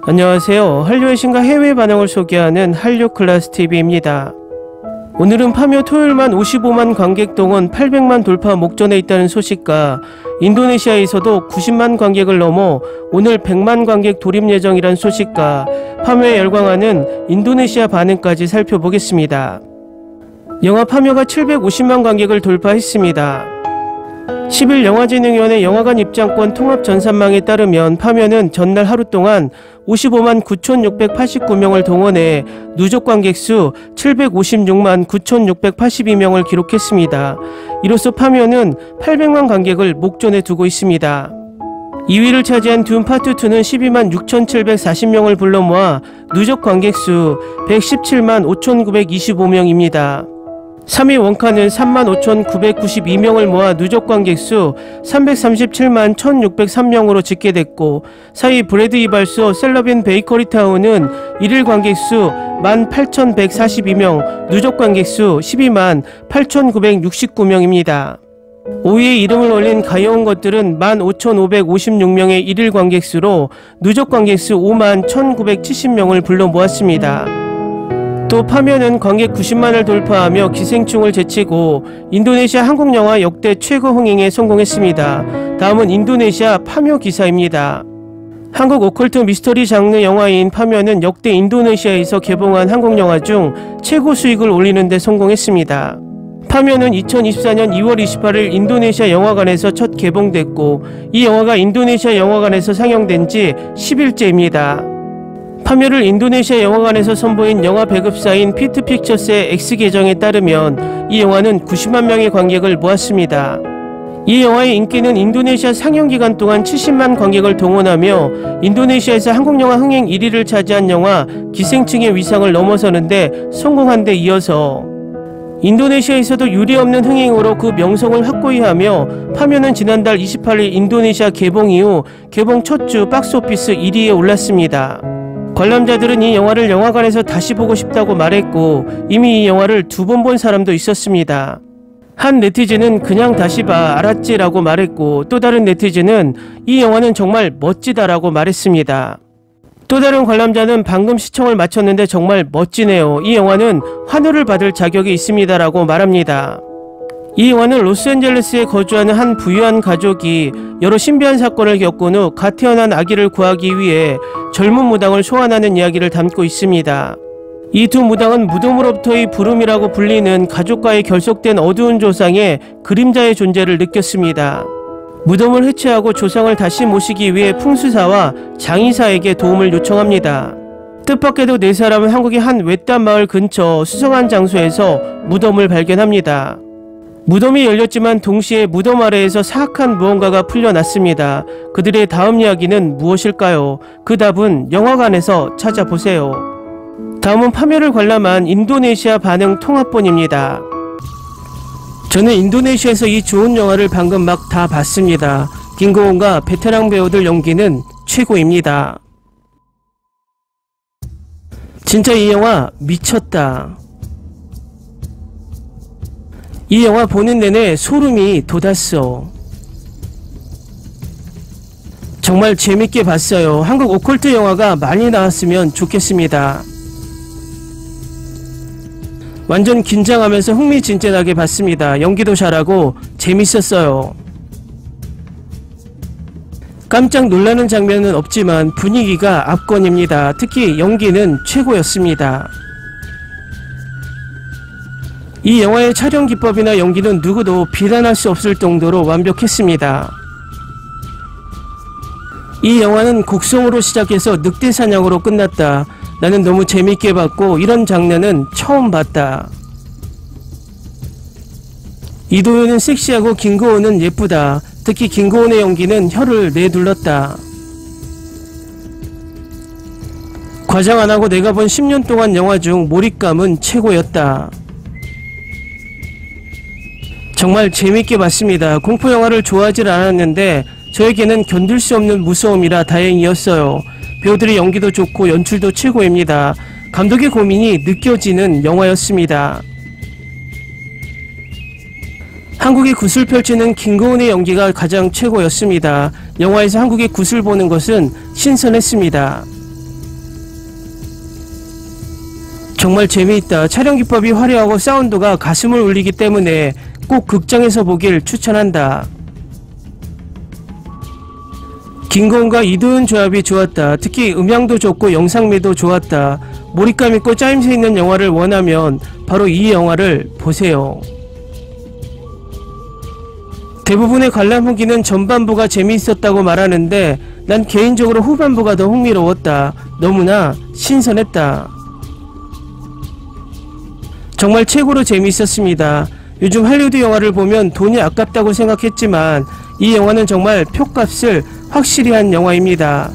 안녕하세요. 한류의 신과 해외 반응을 소개하는 한류클래스TV입니다. 오늘은 파묘 토요일만 55만 관객 동원 800만 돌파 목전에 있다는 소식과 인도네시아에서도 90만 관객을 넘어 오늘 100만 관객 돌입 예정이란 소식과 파묘에 열광하는 인도네시아 반응까지 살펴보겠습니다. 영화 파묘가 750만 관객을 돌파했습니다. 10일 영화진흥위원회 영화관 입장권 통합 전산망에 따르면 파묘는 전날 하루 동안 55만 9,689명을 동원해 누적 관객수 756만 9,682명을 기록했습니다. 이로써 파묘는 800만 관객을 목전에 두고 있습니다. 2위를 차지한 듄 파트 2는 12만 6,740명을 불러 모아 누적 관객수 117만 5,925명입니다. 3위 원카는 35,992명을 모아 누적 관객수 337만 1,603명으로 집계됐고 4위 브래드 이발소 셀럽인 베이커리 타운은 1일 관객수 18,142명, 누적 관객수 12만 8,969명입니다. 5위에 이름을 올린 가여운 것들은 15,556명의 1일 관객수로 누적 관객수 5만 1,970명을 불러 모았습니다. 또 파묘는 관객 90만을 돌파하며 기생충을 제치고 인도네시아 한국 영화 역대 최고 흥행에 성공했습니다. 다음은 인도네시아 파묘 기사입니다. 한국 오컬트 미스터리 장르 영화인 파묘는 역대 인도네시아에서 개봉한 한국 영화 중 최고 수익을 올리는 데 성공했습니다. 파묘는 2024년 2월 28일 인도네시아 영화관에서 첫 개봉됐고 이 영화가 인도네시아 영화관에서 상영된 지 10일째입니다. 파묘를 인도네시아 영화관에서 선보인 영화 배급사인 피트픽처스의 X계정에 따르면 이 영화는 90만 명의 관객을 모았습니다. 이 영화의 인기는 인도네시아 상영기간 동안 70만 관객을 동원하며 인도네시아에서 한국영화 흥행 1위를 차지한 영화 기생충의 위상을 넘어서는데 성공한 데 이어서 인도네시아에서도 유례없는 흥행으로 그 명성을 확고히 하며 파묘는 지난달 28일 인도네시아 개봉 이후 개봉 첫 주 박스오피스 1위에 올랐습니다. 관람자들은 이 영화를 영화관에서 다시 보고 싶다고 말했고 이미 이 영화를 2번 본 사람도 있었습니다. 한 네티즌은 그냥 다시 봐 알았지 라고 말했고 또 다른 네티즌은 이 영화는 정말 멋지다 라고 말했습니다. 또 다른 관람자는 방금 시청을 마쳤는데 정말 멋지네요. 이 영화는 환호를 받을 자격이 있습니다 라고 말합니다. 이 영화는 로스앤젤레스에 거주하는 한 부유한 가족이 여러 신비한 사건을 겪은 후 갓 태어난 아기를 구하기 위해 젊은 무당을 소환하는 이야기를 담고 있습니다. 이 두 무당은 무덤으로부터의 부름이라고 불리는 가족과의 결속된 어두운 조상의 그림자의 존재를 느꼈습니다. 무덤을 해체하고 조상을 다시 모시기 위해 풍수사와 장의사에게 도움을 요청합니다. 뜻밖에도 네 사람은 한국의 한 외딴 마을 근처 수성한 장소에서 무덤을 발견합니다. 무덤이 열렸지만 동시에 무덤 아래에서 사악한 무언가가 풀려났습니다. 그들의 다음 이야기는 무엇일까요? 그 답은 영화관에서 찾아보세요. 다음은 파묘를 관람한 인도네시아 반응 통합본입니다. 저는 인도네시아에서 이 좋은 영화를 방금 막 다 봤습니다. 김고은과 베테랑 배우들 연기는 최고입니다. 진짜 이 영화 미쳤다. 이 영화 보는 내내 소름이 돋았어. 정말 재밌게 봤어요. 한국 오컬트 영화가 많이 나왔으면 좋겠습니다. 완전 긴장하면서 흥미진진하게 봤습니다. 연기도 잘하고 재밌었어요. 깜짝 놀라는 장면은 없지만 분위기가 압권입니다. 특히 연기는 최고였습니다. 이 영화의 촬영 기법이나 연기는 누구도 비난할 수 없을 정도로 완벽했습니다. 이 영화는 곡성으로 시작해서 늑대 사냥으로 끝났다. 나는 너무 재밌게 봤고 이런 장르는 처음 봤다. 이도현은 섹시하고 김고은은 예쁘다. 특히 김고은의 연기는 혀를 내둘렀다. 과장 안하고 내가 본 10년 동안 영화 중 몰입감은 최고였다. 정말 재밌게 봤습니다. 공포영화를 좋아하질 않았는데 저에게는 견딜 수 없는 무서움이라 다행이었어요. 배우들의 연기도 좋고 연출도 최고입니다. 감독의 고민이 느껴지는 영화였습니다. 한국의 굿을 펼치는 김고은의 연기가 가장 최고였습니다. 영화에서 한국의 굿을 보는 것은 신선했습니다. 정말 재미있다. 촬영 기법이 화려하고 사운드가 가슴을 울리기 때문에 꼭 극장에서 보길 추천한다. 김고은과 이도현 조합이 좋았다. 특히 음향도 좋고 영상미도 좋았다. 몰입감 있고 짜임새 있는 영화를 원하면 바로 이 영화를 보세요. 대부분의 관람 후기는 전반부가 재미있었다고 말하는데 난 개인적으로 후반부가 더 흥미로웠다. 너무나 신선했다. 정말 최고로 재미있었습니다. 요즘 할리우드 영화를 보면 돈이 아깝다고 생각했지만 이 영화는 정말 표값을 확실히 한 영화입니다.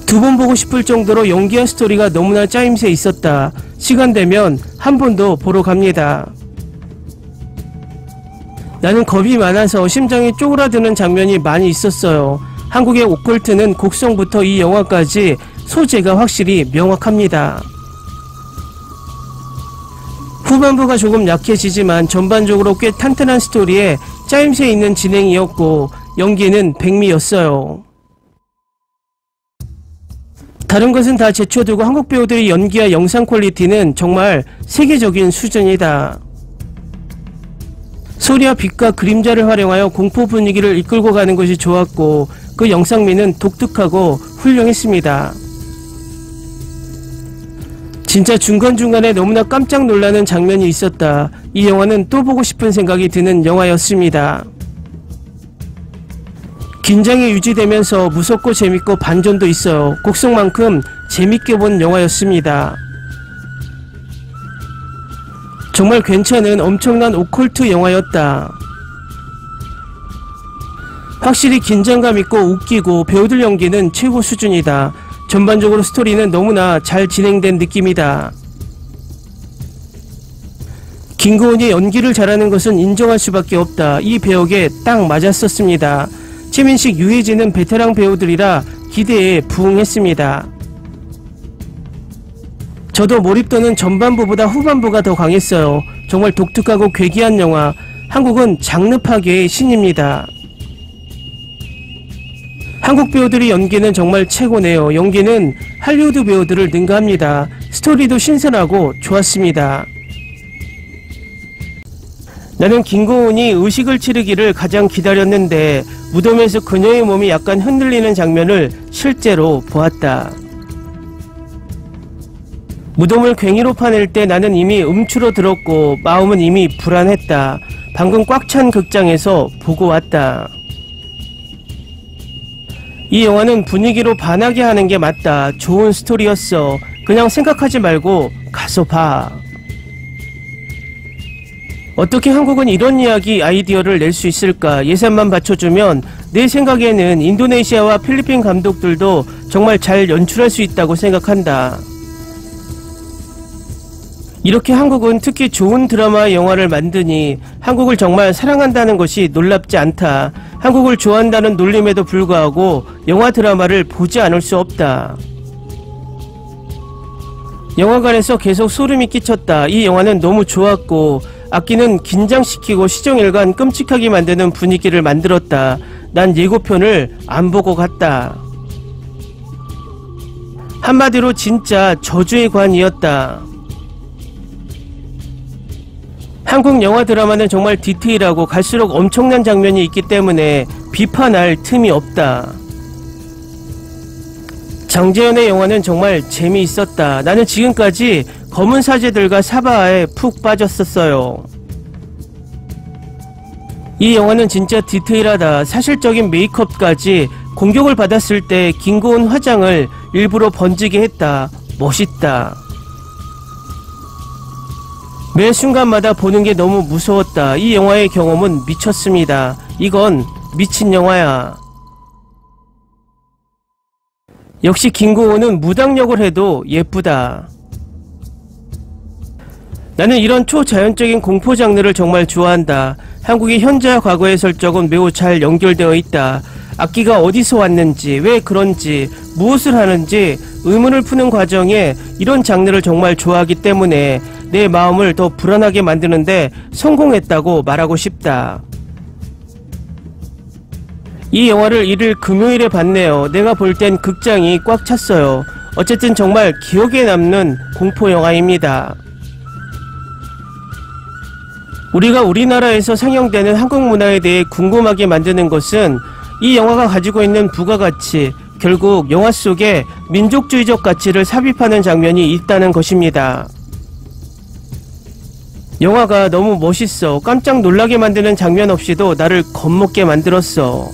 두 번 보고 싶을 정도로 연기와 스토리가 너무나 짜임새 있었다. 시간 되면 한 번 더 보러 갑니다. 나는 겁이 많아서 심장이 쪼그라드는 장면이 많이 있었어요. 한국의 오컬트는 곡성부터 이 영화까지 소재가 확실히 명확합니다. 후반부가 조금 약해지지만 전반적으로 꽤 탄탄한 스토리에 짜임새 있는 진행이었고 연기는 백미였어요. 다른 것은 다 제쳐두고 한국 배우들의 연기와 영상 퀄리티는 정말 세계적인 수준이다. 소리와 빛과 그림자를 활용하여 공포 분위기를 이끌고 가는 것이 좋았고 그 영상미는 독특하고 훌륭했습니다. 진짜 중간중간에 너무나 깜짝 놀라는 장면이 있었다. 이 영화는 또 보고 싶은 생각이 드는 영화였습니다. 긴장이 유지되면서 무섭고 재밌고 반전도 있어요. 곡성만큼 재밌게 본 영화였습니다. 정말 괜찮은 엄청난 오컬트 영화였다. 확실히 긴장감 있고 웃기고 배우들 연기는 최고 수준이다. 전반적으로 스토리는 너무나 잘 진행된 느낌이다. 김고은이 연기를 잘하는 것은 인정할 수밖에 없다. 이 배역에 딱 맞았었습니다. 최민식, 유해진은 베테랑 배우들이라 기대에 부응했습니다. 저도 몰입도는 전반부보다 후반부가 더 강했어요. 정말 독특하고 괴기한 영화. 한국은 장르 파괴의 신입니다. 한국 배우들의 연기는 정말 최고네요. 연기는 할리우드 배우들을 능가합니다. 스토리도 신선하고 좋았습니다. 나는 김고은이 의식을 치르기를 가장 기다렸는데 무덤에서 그녀의 몸이 약간 흔들리는 장면을 실제로 보았다. 무덤을 괭이로 파낼 때 나는 이미 음추로 들었고 마음은 이미 불안했다. 방금 꽉 찬 극장에서 보고 왔다. 이 영화는 분위기로 반하게 하는 게 맞다. 좋은 스토리였어. 그냥 생각하지 말고 가서 봐. 어떻게 한국은 이런 이야기 아이디어를 낼 수 있을까? 예산만 받쳐주면 내 생각에는 인도네시아와 필리핀 감독들도 정말 잘 연출할 수 있다고 생각한다. 이렇게 한국은 특히 좋은 드라마 영화를 만드니 한국을 정말 사랑한다는 것이 놀랍지 않다. 한국을 좋아한다는 놀림에도 불구하고 영화 드라마를 보지 않을 수 없다. 영화관에서 계속 소름이 끼쳤다. 이 영화는 너무 좋았고 악기는 긴장시키고 시정일관 끔찍하게 만드는 분위기를 만들었다. 난 예고편을 안 보고 갔다. 한마디로 진짜 저주의 관이었다. 한국 영화 드라마는 정말 디테일하고 갈수록 엄청난 장면이 있기 때문에 비판할 틈이 없다. 장재현의 영화는 정말 재미있었다. 나는 지금까지 검은 사제들과 사바하에 푹 빠졌었어요. 이 영화는 진짜 디테일하다. 사실적인 메이크업까지 공격을 받았을 때 김고은 화장을 일부러 번지게 했다. 멋있다. 매 순간마다 보는 게 너무 무서웠다. 이 영화의 경험은 미쳤습니다. 이건 미친 영화야. 역시 김고은은 무당역을 해도 예쁘다. 나는 이런 초자연적인 공포 장르를 정말 좋아한다. 한국의 현재와 과거의 설정은 매우 잘 연결되어 있다. 악기가 어디서 왔는지, 왜 그런지, 무엇을 하는지 의문을 푸는 과정에 이런 장르를 정말 좋아하기 때문에 내 마음을 더 불안하게 만드는데 성공했다고 말하고 싶다. 이 영화를 1일 금요일에 봤네요. 내가 볼 땐 극장이 꽉 찼어요. 어쨌든 정말 기억에 남는 공포 영화입니다. 우리가 우리나라에서 상영되는 한국 문화에 대해 궁금하게 만드는 것은 이 영화가 가지고 있는 부가가치, 결국 영화 속에 민족주의적 가치를 삽입하는 장면이 있다는 것입니다. 영화가 너무 멋있어 깜짝 놀라게 만드는 장면 없이도 나를 겁먹게 만들었어.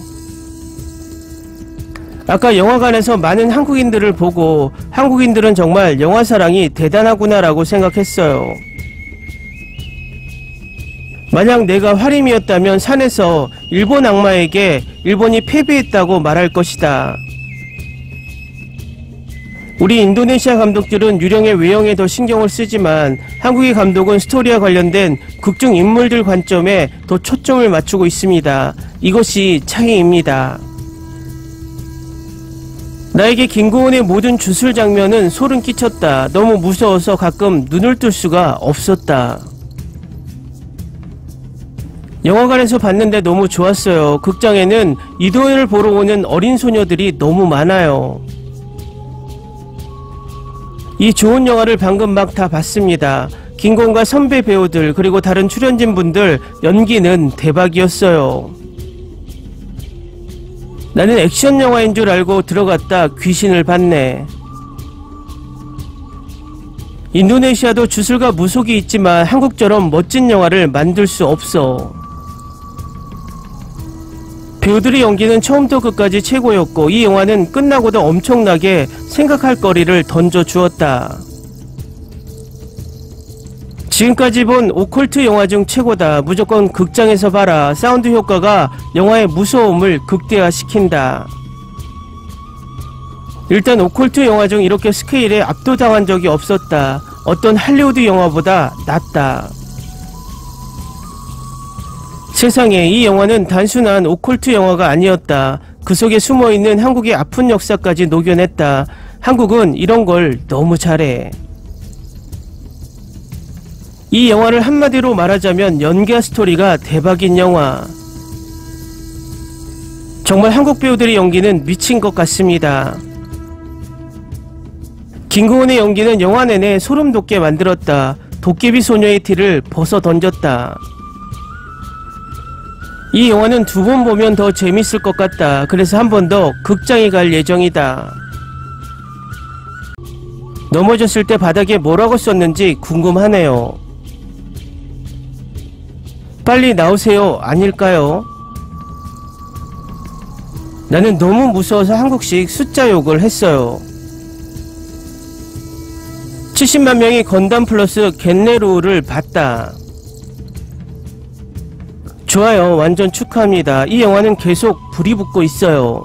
아까 영화관에서 많은 한국인들을 보고 한국인들은 정말 영화 사랑이 대단하구나 라고 생각했어요. 만약 내가 화림이었다면 산에서 일본 악마에게 일본이 패배했다고 말할 것이다. 우리 인도네시아 감독들은 유령의 외형에 더 신경을 쓰지만 한국의 감독은 스토리와 관련된 극중 인물들 관점에 더 초점을 맞추고 있습니다. 이것이 차이입니다. 나에게 김고은의 모든 주술 장면은 소름 끼쳤다. 너무 무서워서 가끔 눈을 뜰 수가 없었다. 영화관에서 봤는데 너무 좋았어요. 극장에는 이도현을 보러 오는 어린 소녀들이 너무 많아요. 이 좋은 영화를 방금 막 다 봤습니다. 김고은과 선배 배우들 그리고 다른 출연진분들 연기는 대박이었어요. 나는 액션 영화인 줄 알고 들어갔다 귀신을 봤네. 인도네시아도 주술과 무속이 있지만 한국처럼 멋진 영화를 만들 수 없어. 배우들의 연기는 처음부터 끝까지 최고였고 이 영화는 끝나고도 엄청나게 생각할 거리를 던져주었다. 지금까지 본 오컬트 영화 중 최고다. 무조건 극장에서 봐라. 사운드 효과가 영화의 무서움을 극대화시킨다. 일단 오컬트 영화 중 이렇게 스케일에 압도당한 적이 없었다. 어떤 할리우드 영화보다 낫다. 세상에, 이 영화는 단순한 오컬트 영화가 아니었다. 그 속에 숨어있는 한국의 아픈 역사까지 녹여냈다. 한국은 이런 걸 너무 잘해. 이 영화를 한마디로 말하자면 연기와 스토리가 대박인 영화. 정말 한국 배우들의 연기는 미친 것 같습니다. 김고은의 연기는 영화 내내 소름 돋게 만들었다. 도깨비 소녀의 티를 벗어 던졌다. 이 영화는 두 번 보면 더 재밌을 것 같다. 그래서 한 번 더 극장에 갈 예정이다. 넘어졌을 때 바닥에 뭐라고 썼는지 궁금하네요. 빨리 나오세요 아닐까요? 나는 너무 무서워서 한국식 숫자 욕을 했어요. 70만 명이 건담 플러스 겟네루를 봤다. 좋아요. 완전 축하합니다. 이 영화는 계속 불이 붙고 있어요.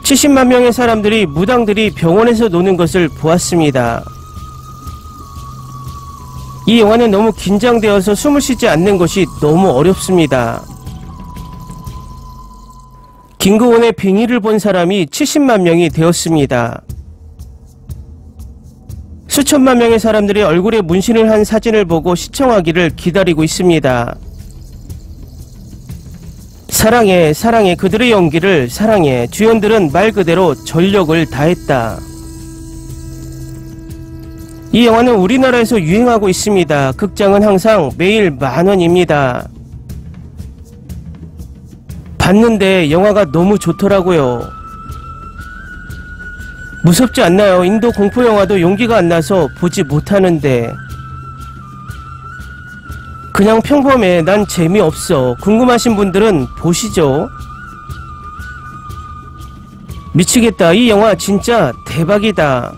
70만 명의 사람들이 무당들이 병원에서 노는 것을 보았습니다. 이 영화는 너무 긴장되어서 숨을 쉬지 않는 것이 너무 어렵습니다. 김고은의 빙의를 본 사람이 70만 명이 되었습니다. 수천만 명의 사람들이 얼굴에 문신을 한 사진을 보고 시청하기를 기다리고 있습니다. 사랑해, 사랑해, 그들의 연기를 사랑해. 주연들은 말 그대로 전력을 다했다. 이 영화는 우리나라에서 유행하고 있습니다. 극장은 항상 매일 10,000원입니다. 봤는데 영화가 너무 좋더라고요. 무섭지 않나요? 인도 공포영화도 용기가 안 나서 보지 못하는데. 그냥 평범해. 난 재미없어. 궁금하신 분들은 보시죠. 미치겠다. 이 영화 진짜 대박이다.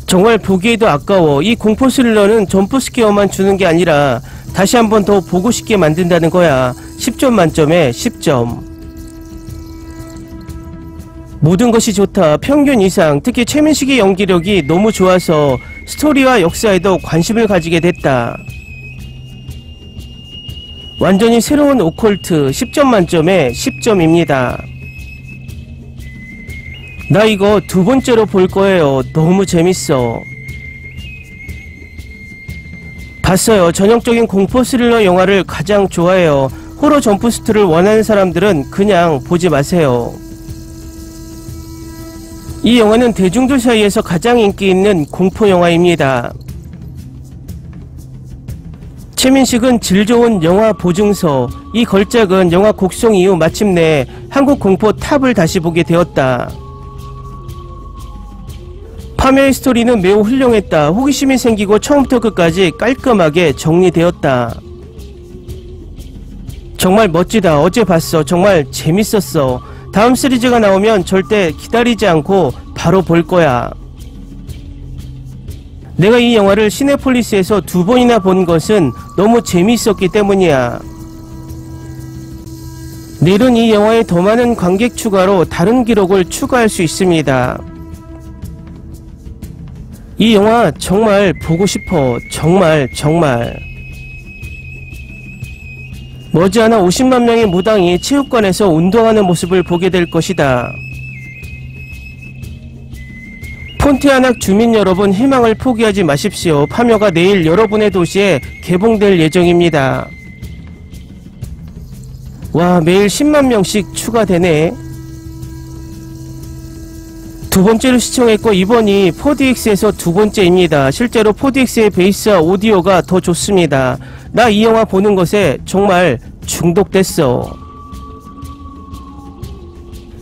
정말 보기에도 아까워. 이 공포 스릴러는 점프스퀘어만 주는 게 아니라 다시 한번 더 보고 싶게 만든다는 거야. 10점 만점에 10점. 모든 것이 좋다. 평균 이상. 특히 최민식의 연기력이 너무 좋아서 스토리와 역사에도 관심을 가지게 됐다. 완전히 새로운 오컬트. 10점 만점에 10점입니다. 나 이거 두 번째로 볼 거예요. 너무 재밌어. 봤어요. 전형적인 공포 스릴러 영화를 가장 좋아해요. 호러 점프스트를 원하는 사람들은 그냥 보지 마세요. 이 영화는 대중들 사이에서 가장 인기 있는 공포 영화입니다. 최민식은 질 좋은 영화 보증서, 이 걸작은 영화 곡성 이후 마침내 한국 공포 탑을 다시 보게 되었다. 파묘의 스토리는 매우 훌륭했다. 호기심이 생기고 처음부터 끝까지 깔끔하게 정리되었다. 정말 멋지다. 어제 봤어. 정말 재밌었어. 다음 시리즈가 나오면 절대 기다리지 않고 바로 볼 거야. 내가 이 영화를 시네폴리스에서 2번이나 본 것은 너무 재미있었기 때문이야. 내일은 이 영화에 더 많은 관객 추가로 다른 기록을 추가할 수 있습니다. 이 영화 정말 보고 싶어. 정말. 머지않아 50만 명의 무당이 체육관에서 운동하는 모습을 보게 될 것이다. 폰티아낙 주민 여러분, 희망을 포기하지 마십시오. 파묘가 내일 여러분의 도시에 개봉될 예정입니다. 와, 매일 10만 명씩 추가되네. 두 번째로 시청했고 이번이 4DX에서 두 번째입니다. 실제로 4DX의 베이스와 오디오가 더 좋습니다. 나 이 영화 보는 것에 정말 중독됐어.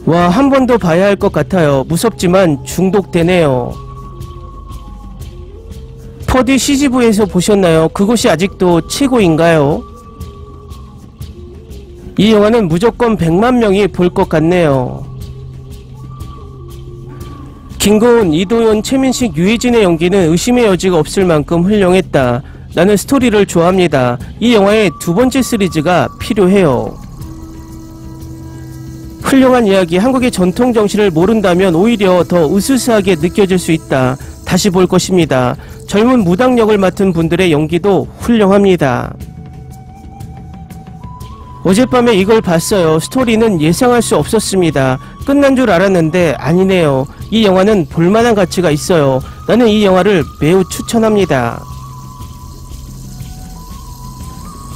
와, 한 번 더 봐야 할 것 같아요. 무섭지만 중독되네요. 4D CGV에서 보셨나요? 그곳이 아직도 최고인가요? 이 영화는 무조건 100만 명이 볼 것 같네요. 김고은, 이도현, 최민식, 유해진의 연기는 의심의 여지가 없을 만큼 훌륭했다. 나는 스토리를 좋아합니다. 이 영화의 두 번째 시리즈가 필요해요. 훌륭한 이야기, 한국의 전통 정신을 모른다면 오히려 더 으스스하게 느껴질 수 있다. 다시 볼 것입니다. 젊은 무당 역을 맡은 분들의 연기도 훌륭합니다. 어젯밤에 이걸 봤어요. 스토리는 예상할 수 없었습니다. 끝난 줄 알았는데 아니네요. 이 영화는 볼만한 가치가 있어요. 나는 이 영화를 매우 추천합니다.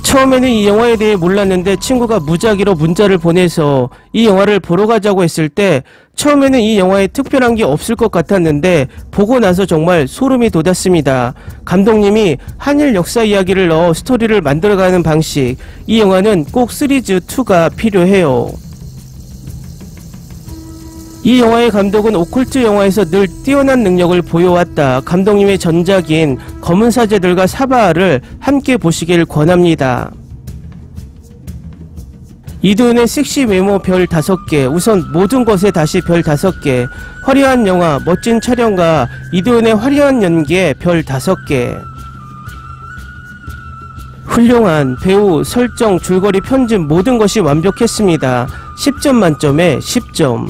처음에는 이 영화에 대해 몰랐는데 친구가 무작위로 문자를 보내서 이 영화를 보러 가자고 했을 때 처음에는 이 영화에 특별한 게 없을 것 같았는데 보고 나서 정말 소름이 돋았습니다. 감독님이 한일 역사 이야기를 넣어 스토리를 만들어가는 방식, 이 영화는 꼭 시리즈 2가 필요해요. 이 영화의 감독은 오컬트 영화에서 늘 뛰어난 능력을 보여왔다. 감독님의 전작인 검은 사제들과 사바하를 함께 보시길 권합니다. 이도현의 섹시 외모 별 5개, 우선 모든 것에 다시 별 5개, 화려한 영화, 멋진 촬영과 이도현의 화려한 연기에 별 5개. 훌륭한 배우, 설정, 줄거리, 편집 모든 것이 완벽했습니다. 10점 만점에 10점.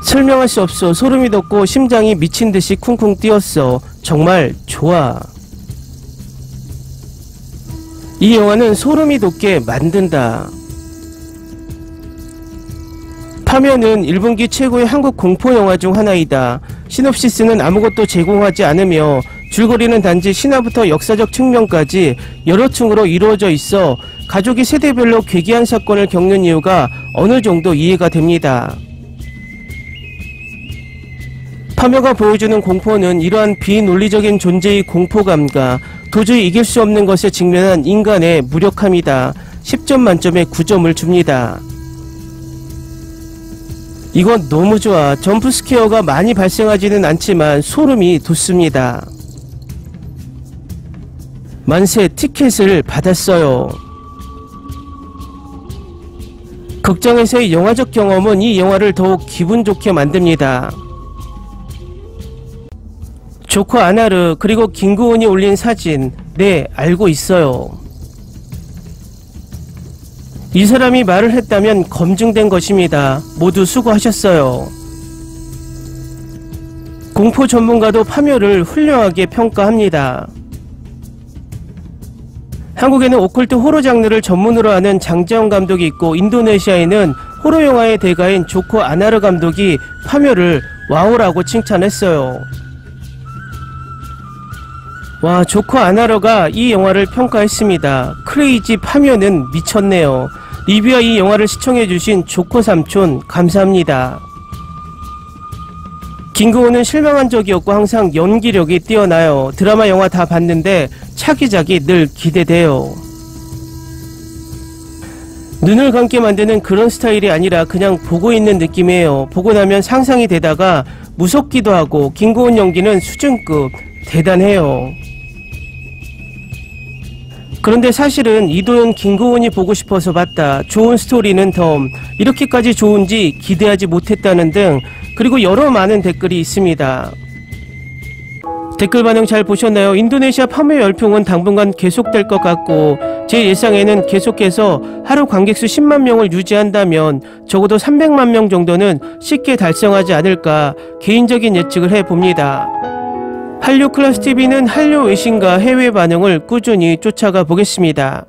설명할 수 없어. 소름이 돋고 심장이 미친듯이 쿵쿵 뛰었어. 정말 좋아. 이 영화는 소름이 돋게 만든다. 파묘는 1분기 최고의 한국 공포영화 중 하나이다. 시놉시스는 아무것도 제공하지 않으며 줄거리는 단지 신화부터 역사적 측면까지 여러 층으로 이루어져 있어 가족이 세대별로 괴기한 사건을 겪는 이유가 어느 정도 이해가 됩니다. 파묘가 보여주는 공포는 이러한 비논리적인 존재의 공포감과 도저히 이길 수 없는 것에 직면한 인간의 무력함이다. 10점 만점에 9점을 줍니다. 이건 너무 좋아. 점프스퀘어가 많이 발생하지는 않지만 소름이 돋습니다. 만세 티켓을 받았어요. 극장에서의 영화적 경험은 이 영화를 더욱 기분 좋게 만듭니다. 조커 아나르 그리고 김고은이 올린 사진, 네, 알고 있어요. 이 사람이 말을 했다면 검증된 것입니다. 모두 수고하셨어요. 공포 전문가도 파묘를 훌륭하게 평가합니다. 한국에는 오컬트 호러 장르를 전문으로 하는 장재영 감독이 있고 인도네시아에는 호러 영화의 대가인 조커 아나르 감독이 파묘를 와우라고 칭찬했어요. 와, 조커 아나르가 이 영화를 평가했습니다. 크레이지 파묘는 미쳤네요. 리뷰와 이 영화를 시청해주신 조커 삼촌 감사합니다. 김고은은 실망한 적이 없고 항상 연기력이 뛰어나요. 드라마 영화 다 봤는데 차기작이 늘 기대돼요. 눈을 감게 만드는 그런 스타일이 아니라 그냥 보고 있는 느낌이에요. 보고 나면 상상이 되다가 무섭기도 하고 김고은 연기는 수준급 대단해요. 그런데 사실은 이도현 김고은이 보고 싶어서 봤다. 좋은 스토리는 덤. 이렇게까지 좋은지 기대하지 못했다는 등 그리고 여러 많은 댓글이 있습니다. 댓글 반응 잘 보셨나요? 인도네시아 파묘 열풍은 당분간 계속될 것 같고 제 예상에는 계속해서 하루 관객수 10만 명을 유지한다면 적어도 300만 명 정도는 쉽게 달성하지 않을까 개인적인 예측을 해봅니다. 한류 클래스TV는 한류 외신과 해외 반응을 꾸준히 쫓아가 보겠습니다.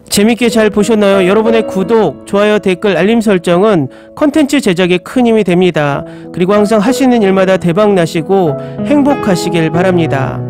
재밌게 잘 보셨나요? 여러분의 구독, 좋아요, 댓글, 알림 설정은 컨텐츠 제작에 큰 힘이 됩니다. 그리고 항상 하시는 일마다 대박 나시고 행복하시길 바랍니다.